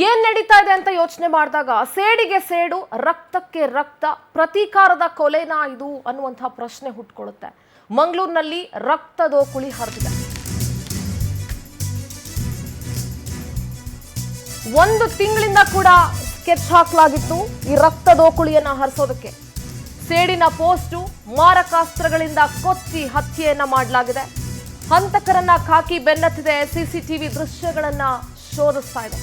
ಏನ್ ನಡೀತಾ ಇದೆ ಅಂತ ಯೋಚನೆ ಮಾಡಿದಾಗ ಸೇಡಿಗೆ ಸೇಡು, ರಕ್ತಕ್ಕೆ ರಕ್ತ, ಪ್ರತೀಕಾರದ ಕೊಲೆನಾ ಇದು ಅನ್ನುವಂಥ ಪ್ರಶ್ನೆ ಹುಟ್ಟುಕೊಳ್ಳುತ್ತೆ. ಮಂಗಳೂರಿನಲ್ಲಿ ರಕ್ತದೋಕುಳಿ ಹರಿದಿದೆ. ಒಂದು ತಿಂಗಳಿಂದ ಕೂಡ ಸ್ಕೆಚ್ ಹಾಕಲಾಗಿತ್ತು ಈ ರಕ್ತದೋಕುಳಿಯನ್ನ ಹರಿಸೋದಕ್ಕೆ. ಸೇಡಿನ ಪೋಸ್ಟು, ಮಾರಕಾಸ್ತ್ರಗಳಿಂದ ಕೊಚ್ಚಿ ಹತ್ಯೆಯನ್ನ ಮಾಡಲಾಗಿದೆ. ಹಂತಕರನ್ನ ಖಾಕಿ ಬೆನ್ನತ್ತಿದೆ. ಸಿಸಿಟಿವಿ ದೃಶ್ಯಗಳನ್ನ ಶೋಧಿಸ್ತಾ ಇದೆ.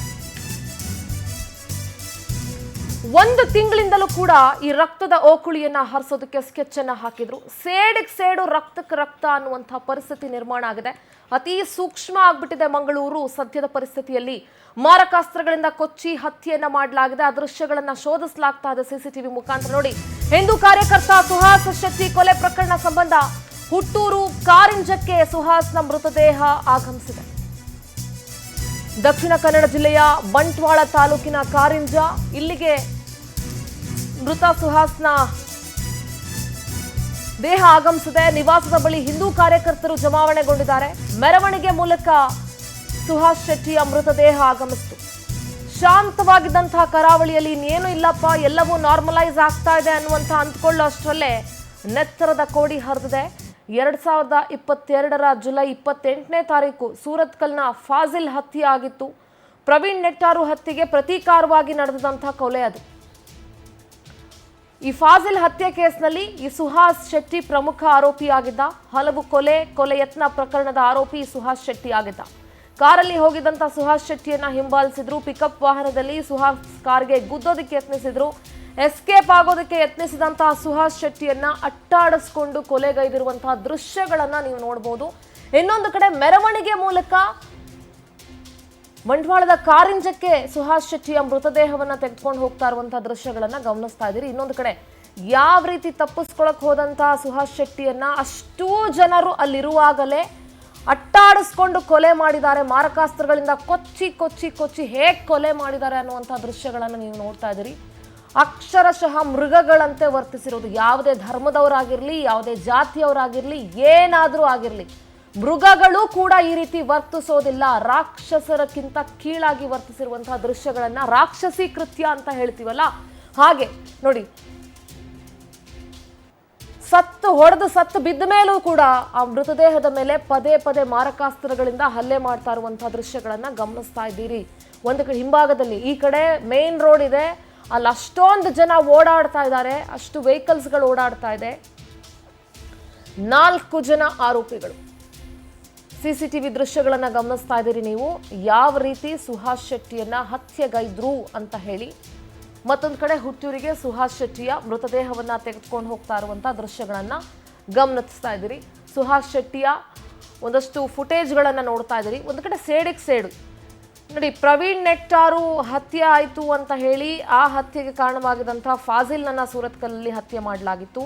ಒಂದು ತಿಂಗಳಿಂದಲೂ ಕೂಡ ಈ ರಕ್ತದ ಓಕುಳಿಯನ್ನ ಹರಿಸೋದಕ್ಕೆ ಸ್ಕೆಚ್ ಅನ್ನ ಹಾಕಿದ್ರು. ಸೇಡಿಗೆ ಸೇಡು, ರಕ್ತಕ್ಕೆ ರಕ್ತ ಅನ್ನುವಂಥ ಪರಿಸ್ಥಿತಿ ನಿರ್ಮಾಣ ಆಗಿದೆ. ಅತಿ ಸೂಕ್ಷ್ಮ ಆಗ್ಬಿಟ್ಟಿದೆ ಮಂಗಳೂರು. ಸದ್ಯದ ಪರಿಸ್ಥಿತಿಯಲ್ಲಿ ಮಾರಕಾಸ್ತ್ರಗಳಿಂದ ಕೊಚ್ಚಿ ಹತ್ಯೆಯನ್ನ ಮಾಡಲಾಗಿದೆ. ಆ ದೃಶ್ಯಗಳನ್ನ ಶೋಧಿಸಲಾಗ್ತಾ ಇದೆ ಸಿಸಿಟಿವಿ ಮುಖಾಂತರ. ನೋಡಿ, ಹಿಂದೂ ಕಾರ್ಯಕರ್ತ ಸುಹಾಸ್ ಶೆಟ್ಟಿ ಕೊಲೆ ಪ್ರಕರಣ ಸಂಬಂಧ ಹುಟ್ಟೂರು ಕಾರಿಂಜಕ್ಕೆ ಸುಹಾಸ್ನ ಮೃತದೇಹ ಆಗಮಿಸಿದೆ. ದಕ್ಷಿಣ ಕನ್ನಡ ಜಿಲ್ಲೆಯ ಬಂಟ್ವಾಳ ತಾಲೂಕಿನ ಕಾರಿಂಜ, ಇಲ್ಲಿಗೆ ಮೃತ ಸುಹಾಸ್ನ ದೇಹ ಆಗಮಿಸಿದೆ. ನಿವಾಸದ ಬಳಿ ಹಿಂದೂ ಕಾರ್ಯಕರ್ತರು ಜಮಾವಣೆಗೊಂಡಿದ್ದಾರೆ. ಮೆರವಣಿಗೆ ಮೂಲಕ ಸುಹಾಸ್ ಶೆಟ್ಟಿಯ ಮೃತದೇಹ ಆಗಮಿಸಿತು. ಶಾಂತವಾಗಿದ್ದಂತಹ ಕರಾವಳಿಯಲ್ಲಿ ಇನ್ನೇನು ಇಲ್ಲಪ್ಪ, ಎಲ್ಲವೂ ನಾರ್ಮಲೈಸ್ ಆಗ್ತಾ ಇದೆ ಅನ್ನುವಂಥ ಅಂದ್ಕೊಳ್ಳೋ ಅಷ್ಟರಲ್ಲೇ ನೆತ್ತರದ ಕೋಡಿ ಹರಿದಿದೆ. 2022 ಜುಲೈ 28ನೇ ತಾರೀಕು ಸೂರತ್ಕಲ್ನ ಫಾಜಿಲ್ ಹತ್ಯೆ ಆಗಿತ್ತು. ಪ್ರವೀಣ್ ನೆಟ್ಟಾರು ಹತ್ಯೆಗೆ ಪ್ರತೀಕಾರವಾಗಿ ನಡೆದಂತಹ ಕೊಲೆ ಅದು. ಈ ಫಾಜಿಲ್ ಹತ್ಯೆ ಕೇಸ್ನಲ್ಲಿ ಈ ಸುಹಾಸ್ ಶೆಟ್ಟಿ ಪ್ರಮುಖ ಆರೋಪಿಯಾಗಿದ್ದ. ಹಲವು ಕೊಲೆ ಯತ್ನ ಪ್ರಕರಣದ ಆರೋಪಿ ಸುಹಾಸ್ ಶೆಟ್ಟಿ ಆಗಿದ್ದ. ಕಾರಲ್ಲಿ ಹೋಗಿದ್ದಂತ ಸುಹಾಸ್ ಶೆಟ್ಟಿಯನ್ನ ಹಿಂಬಾಲಿಸಿದ್ರು. ಪಿಕಪ್ ವಾಹನದಲ್ಲಿ ಸುಹಾಸ್ ಕಾರ್ಗೆ ಗುದ್ದೋದಕ್ಕೆ ಯತ್ನಿಸಿದ್ರು. ಎಸ್ಕೇಪ್ ಆಗೋದಕ್ಕೆ ಯತ್ನಿಸಿದಂತಹ ಸುಹಾಸ್ ಶೆಟ್ಟಿಯನ್ನ ಅಟ್ಟಾಡಿಸ್ಕೊಂಡು ಕೊಲೆಗೈದಿರುವಂತಹ ದೃಶ್ಯಗಳನ್ನ ನೀವು ನೋಡಬಹುದು. ಇನ್ನೊಂದು ಕಡೆ ಮೆರವಣಿಗೆ ಮೂಲಕ ಬಂಟ್ವಾಳದ ಕಾರಿಂಜಕ್ಕೆ ಸುಹಾಸ್ ಶೆಟ್ಟಿಯ ಮೃತದೇಹವನ್ನ ತೆಗೆದುಕೊಂಡು ಹೋಗ್ತಾ ಇರುವಂತಹ ದೃಶ್ಯಗಳನ್ನ ಗಮನಿಸ್ತಾ ಇದ್ದೀರಿ. ಇನ್ನೊಂದು ಕಡೆ ಯಾವ ರೀತಿ ತಪ್ಪಿಸ್ಕೊಳಕ್ ಹೋದಂತಹ ಸುಹಾಸ್ ಶೆಟ್ಟಿಯನ್ನ ಅಷ್ಟೂ ಜನರು ಅಲ್ಲಿರುವಾಗಲೇ ಅಟ್ಟಾಡಿಸ್ಕೊಂಡು ಕೊಲೆ ಮಾಡಿದ್ದಾರೆ. ಮಾರಕಾಸ್ತ್ರಗಳಿಂದ ಕೊಚ್ಚಿ ಕೊಚ್ಚಿ ಕೊಚ್ಚಿ ಹೇಗೆ ಕೊಲೆ ಮಾಡಿದ್ದಾರೆ ಅನ್ನುವಂತಹ ದೃಶ್ಯಗಳನ್ನ ನೀವು ನೋಡ್ತಾ ಇದ್ದೀರಿ. ಅಕ್ಷರಶಃ ಮೃಗಗಳಂತೆ ವರ್ತಿಸಿರೋದು. ಯಾವುದೇ ಧರ್ಮದವರಾಗಿರ್ಲಿ, ಯಾವುದೇ ಜಾತಿಯವರಾಗಿರ್ಲಿ, ಏನಾದರೂ ಆಗಿರ್ಲಿ, ಮೃಗಗಳು ಕೂಡ ಈ ರೀತಿ ವರ್ತಿಸೋದಿಲ್ಲ. ರಾಕ್ಷಸರಕ್ಕಿಂತ ಕೀಳಾಗಿ ವರ್ತಿಸಿರುವಂತಹ ದೃಶ್ಯಗಳನ್ನ ರಾಕ್ಷಸಿ ಕೃತ್ಯ ಅಂತ ಹೇಳ್ತೀವಲ್ಲ, ಹಾಗೆ ನೋಡಿ, ಸತ್ತು ಬಿದ್ದ ಮೇಲೂ ಕೂಡ ಆ ಮೃತದೇಹದ ಮೇಲೆ ಪದೇ ಪದೇ ಮಾರಕಾಸ್ತ್ರಗಳಿಂದ ಹಲ್ಲೆ ಮಾಡ್ತಾ ಇರುವಂತಹ ದೃಶ್ಯಗಳನ್ನ ಗಮನಿಸ್ತಾ ಇದ್ದೀರಿ. ಒಂದು ಕಡೆ ಹಿಂಭಾಗದಲ್ಲಿ, ಈ ಕಡೆ ಮೇನ್ ರೋಡ್ ಇದೆ, ಅಲ್ಲಿ ಅಷ್ಟೊಂದು ಜನ ಓಡಾಡ್ತಾ ಇದ್ದಾರೆ, ಅಷ್ಟು ವೆಹಿಕಲ್ಸ್ಗಳು ಓಡಾಡ್ತಾ ಇದೆ. 4 ಜನ ಆರೋಪಿಗಳು. ಸಿಸಿಟಿವಿ ದೃಶ್ಯಗಳನ್ನ ಗಮನಿಸ್ತಾ ಇದ್ದೀರಿ ನೀವು, ಯಾವ ರೀತಿ ಸುಹಾಸ್ ಶೆಟ್ಟಿಯನ್ನ ಹತ್ಯೆಗೈದ್ರು ಅಂತ ಹೇಳಿ. ಮತ್ತೊಂದು ಕಡೆ ಹುಟ್ಟೂರಿಗೆ ಸುಹಾಸ್ ಶೆಟ್ಟಿಯ ಮೃತದೇಹವನ್ನ ತೆಗೆದುಕೊಂಡು ಹೋಗ್ತಾ ಇರುವಂತಹ ದೃಶ್ಯಗಳನ್ನ ಗಮನಿಸ್ತಾ ಇದ್ದೀರಿ. ಸುಹಾಸ್ ಶೆಟ್ಟಿಯ ಒಂದಷ್ಟು ಫುಟೇಜ್ಗಳನ್ನ ನೋಡ್ತಾ ಇದ್ದೀರಿ. ಒಂದು ಕಡೆ ಸೇಡಿಗೆ ಸೇಡು ನೋಡಿ, ಪ್ರವೀಣ್ ನೆಟ್ಟಾರು ಹತ್ಯೆ ಆಯಿತು ಅಂತ ಹೇಳಿ ಆ ಹತ್ಯೆಗೆ ಕಾರಣವಾಗಿದ್ದಂತಹ ಫಾಜಿಲ್ನನ್ನ ಸೂರತ್ಕಲ್ಲಲ್ಲಿ ಹತ್ಯೆ ಮಾಡಲಾಗಿತ್ತು.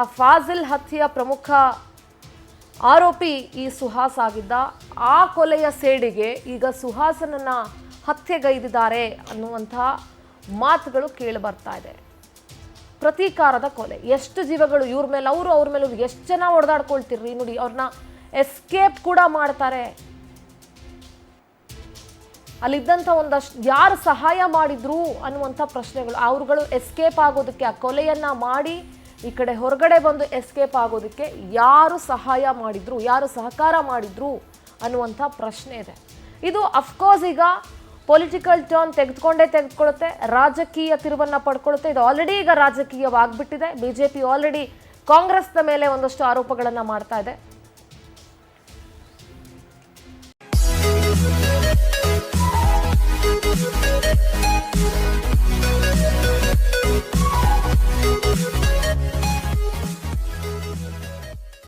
ಆ ಫಾಜಿಲ್ ಹತ್ಯೆಯ ಪ್ರಮುಖ ಆರೋಪಿ ಈ ಸುಹಾಸ್ ಆಗಿದ್ದ. ಆ ಕೊಲೆಯ ಸೇಡಿಗೆ ಈಗ ಸುಹಾಸನನ್ನ ಹತ್ಯೆಗೈದಿದ್ದಾರೆ ಅನ್ನುವಂಥ ಮಾತುಗಳು ಕೇಳಿ ಬರ್ತಾ ಇದೆ. ಪ್ರತೀಕಾರದ ಕೊಲೆ. ಎಷ್ಟು ಜೀವಗಳು ಇವ್ರ ಮೇಲೆ, ಅವ್ರ ಮೇಲೆ ಎಷ್ಟು ಜನ ಹೊಡೆದಾಡ್ಕೊಳ್ತಿರ್ರಿ ನೋಡಿ. ಅವ್ರನ್ನ ಎಸ್ಕೇಪ್ ಕೂಡ ಮಾಡ್ತಾರೆ. ಅಲ್ಲಿದ್ದಂಥ ಒಂದಷ್ಟು ಯಾರು ಸಹಾಯ ಮಾಡಿದ್ರು ಅನ್ನುವಂಥ ಪ್ರಶ್ನೆಗಳು. ಅವ್ರುಗಳು ಎಸ್ಕೇಪ್ ಆಗೋದಕ್ಕೆ, ಆ ಕೊಲೆಯನ್ನ ಮಾಡಿ ಈ ಕಡೆ ಹೊರಗಡೆ ಬಂದು ಎಸ್ಕೇಪ್ ಆಗೋದಕ್ಕೆ ಯಾರು ಸಹಾಯ ಮಾಡಿದ್ರು, ಯಾರು ಸಹಕಾರ ಮಾಡಿದ್ರು ಅನ್ನುವಂಥ ಪ್ರಶ್ನೆ ಇದೆ. ಇದು ಅಫ್ಕೋರ್ಸ್ ಈಗ ಪೊಲಿಟಿಕಲ್ ಟರ್ನ್ ತೆಗೆದುಕೊಳ್ಳುತ್ತೆ, ರಾಜಕೀಯ ತಿರುವನ್ನ ಪಡ್ಕೊಳ್ಳುತ್ತೆ. ಇದು ಆಲ್ರೆಡಿ ಈಗ ರಾಜಕೀಯವಾಗ್ಬಿಟ್ಟಿದೆ. ಬಿಜೆಪಿ ಆಲ್ರೆಡಿ ಕಾಂಗ್ರೆಸ್ನ ಮೇಲೆ ಒಂದಷ್ಟು ಆರೋಪಗಳನ್ನ ಮಾಡ್ತಾ ಇದೆ.